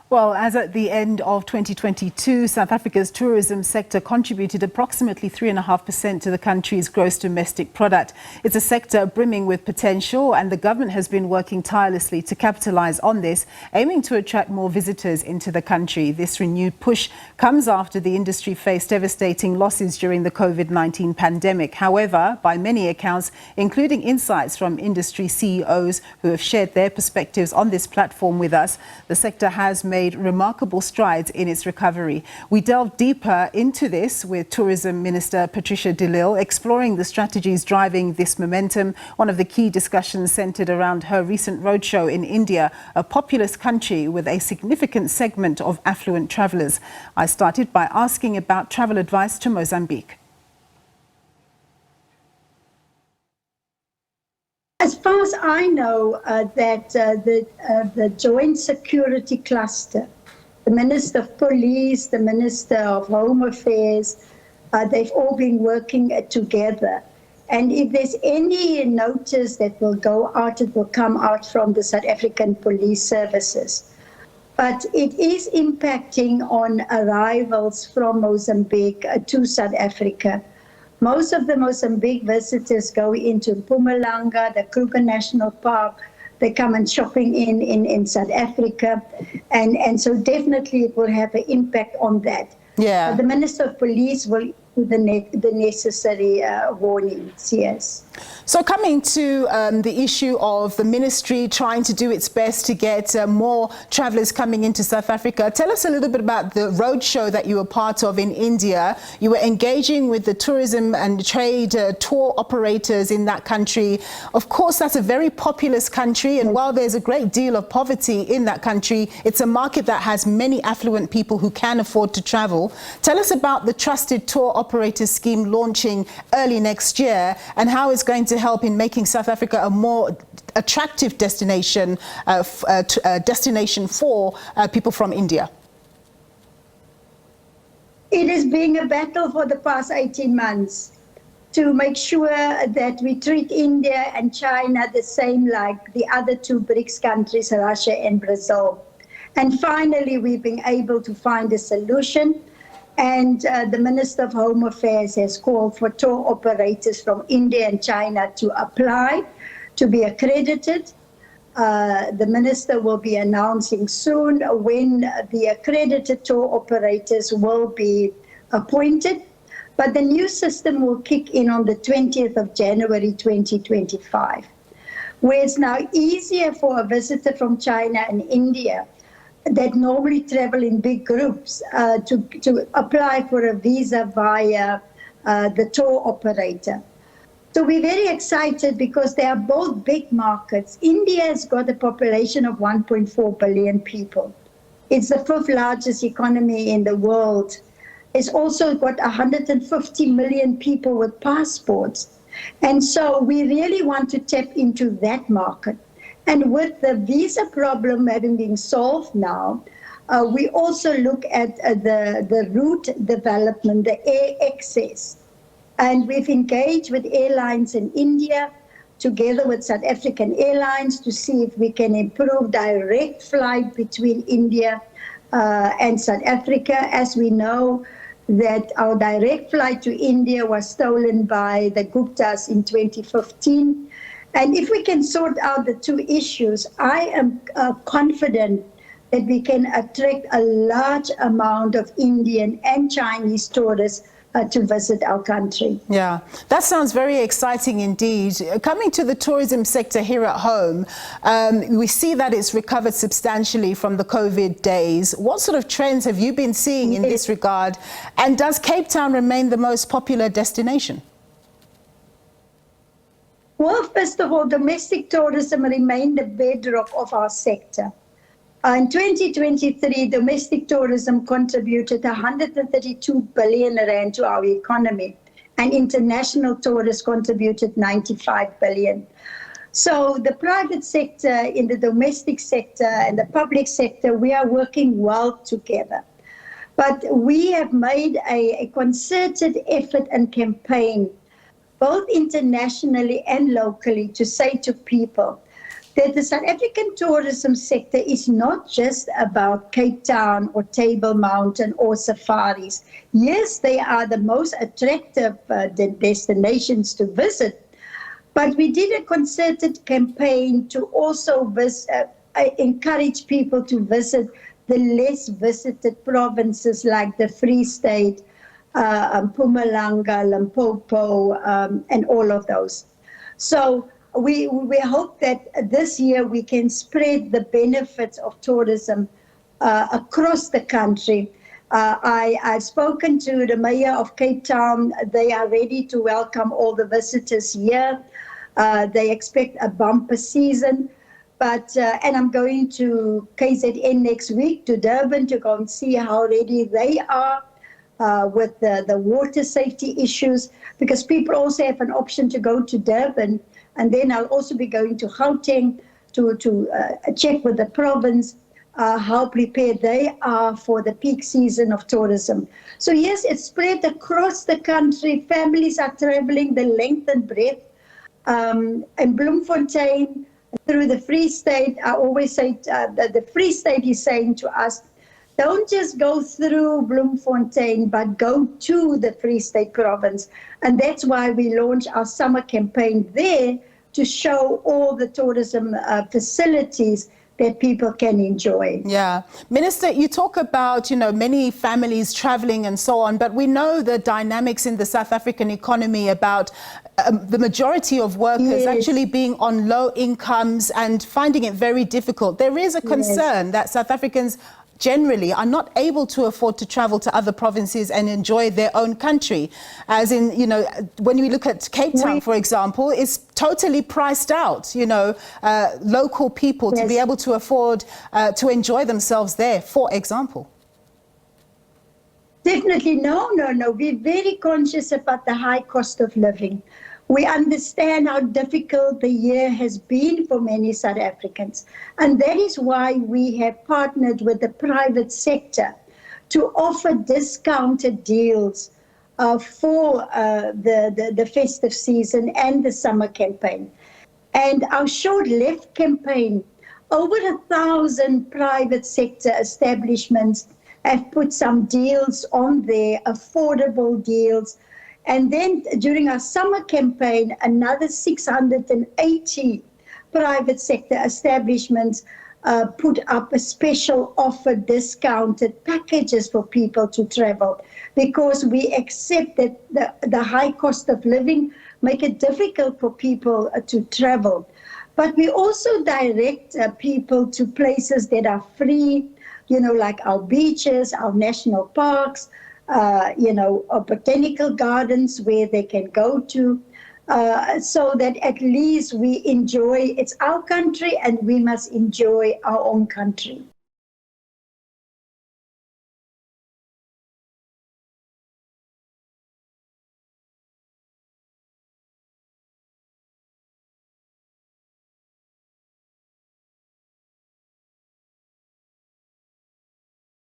Well, as at the end of 2022, South Africa's tourism sector contributed approximately 3.5% to the country's gross domestic product. It's a sector brimming with potential, and the government has been working tirelessly to capitalize on this, aiming to attract more visitors into the country. This renewed push comes after the industry faced devastating losses during the COVID-19 pandemic. However, by many accounts, including insights from industry CEOs who have shared their perspectives on this platform with us, the sector has made remarkable strides in its recovery. We delve deeper into this with Tourism Minister Patricia de Lille, exploring the strategies driving this momentum. One of the key discussions centered around her recent roadshow in India, a populous country with a significant segment of affluent travellers. I started by asking about travel advice to Mozambique. As far as I know, the Joint Security Cluster, the Minister of Police, the Minister of Home Affairs, they've all been working together. And if there's any notice that will go out, it will come out from the South African Police Services. But it is impacting on arrivals from Mozambique to South Africa. Most of the Mozambique visitors go into Mpumalanga, the Kruger National Park. They come and shopping in South Africa. And so definitely it will have an impact on that. Yeah. The Minister of Police will do the necessary warnings, yes. So coming to the issue of the ministry trying to do its best to get more travellers coming into South Africa, tell us a little bit about the roadshow that you were part of in India. You were engaging with the tourism and trade tour operators in that country. Of course, that's a very populous country, and while there's a great deal of poverty in that country, it's a market that has many affluent people who can afford to travel. Tell us about the Trusted Tour Operator Scheme launching early next year and how it's going to help in making South Africa a more attractive destination for people from India. It has been a battle for the past 18 months to make sure that we treat India and China the same like the other two BRICS countries, Russia and Brazil. And finally, we've been able to find a solution. And the Minister of Home Affairs has called for tour operators from India and China to apply to be accredited. The Minister will be announcing soon when the accredited tour operators will be appointed. But the new system will kick in on the 20th of January 2025, where it's now easier for a visitor from China and India that normally travel in big groups to apply for a visa via the tour operator. So we're very excited because they are both big markets. India has got a population of 1.4 billion people. It's the 5th largest economy in the world. It's also got 150 million people with passports. And so we really want to tap into that market. And with the visa problem having been solved now, we also look at the route development, the air access. And we've engaged with airlines in India, together with South African Airlines, to see if we can improve direct flight between India and South Africa. As we know, that our direct flight to India was stolen by the Guptas in 2015. And if we can sort out the two issues, I am confident that we can attract a large amount of Indian and Chinese tourists to visit our country. Yeah, that sounds very exciting indeed. Coming to the tourism sector here at home, we see that it's recovered substantially from the COVID days. What sort of trends have you been seeing in this regard? And does Cape Town remain the most popular destination? Well, first of all, domestic tourism remained the bedrock of our sector. In 2023, domestic tourism contributed 132 billion rand to our economy, and international tourists contributed 95 billion. So the private sector, in the domestic sector and the public sector, we are working well together. But we have made a concerted effort and campaign both internationally and locally, to say to people, that the South African tourism sector is not just about Cape Town or Table Mountain or safaris. Yes, they are the most attractive destinations to visit, but we did a concerted campaign to also encourage people to visit the less visited provinces like the Free State, Mpumalanga, Limpopo, and all of those. So we hope that this year we can spread the benefits of tourism across the country. I've spoken to the mayor of Cape Town. They are ready to welcome all the visitors here. They expect a bumper season. And I'm going to KZN next week, to Durban, to go and see how ready they are with the water safety issues, because people also have an option to go to Durban. And then I'll also be going to Gauteng to check with the province how prepared they are for the peak season of tourism. So yes, it's spread across the country. Families are traveling the length and breadth. And Bloemfontein, through the Free State, I always say that the Free State is saying to us, don't just go through Bloemfontein, but go to the Free State province. And that's why we launched our summer campaign there, to show all the tourism facilities that people can enjoy. Yeah. Minister, you talk about, many families traveling and so on, but we know the dynamics in the South African economy about the majority of workers actually being on low incomes and finding it very difficult. There is a concern that South Africans generally are not able to afford to travel to other provinces and enjoy their own country. As in, when we look at Cape Town, for example, it's totally priced out, local people to be able to afford to enjoy themselves there, for example. Definitely, no. We're very conscious about the high cost of living. We understand how difficult the year has been for many South Africans. And that is why we have partnered with the private sector to offer discounted deals for the festive season and the summer campaign. And our Short Left campaign, over 1,000 private sector establishments have put some deals on there, affordable deals. And then during our summer campaign, another 680 private sector establishments put up a special offer, discounted packages for people to travel, because we accept that the high cost of living make it difficult for people to travel. But we also direct people to places that are free, like our beaches, our national parks, or botanical gardens where they can go to, so that at least we enjoy, it's our country and we must enjoy our own country.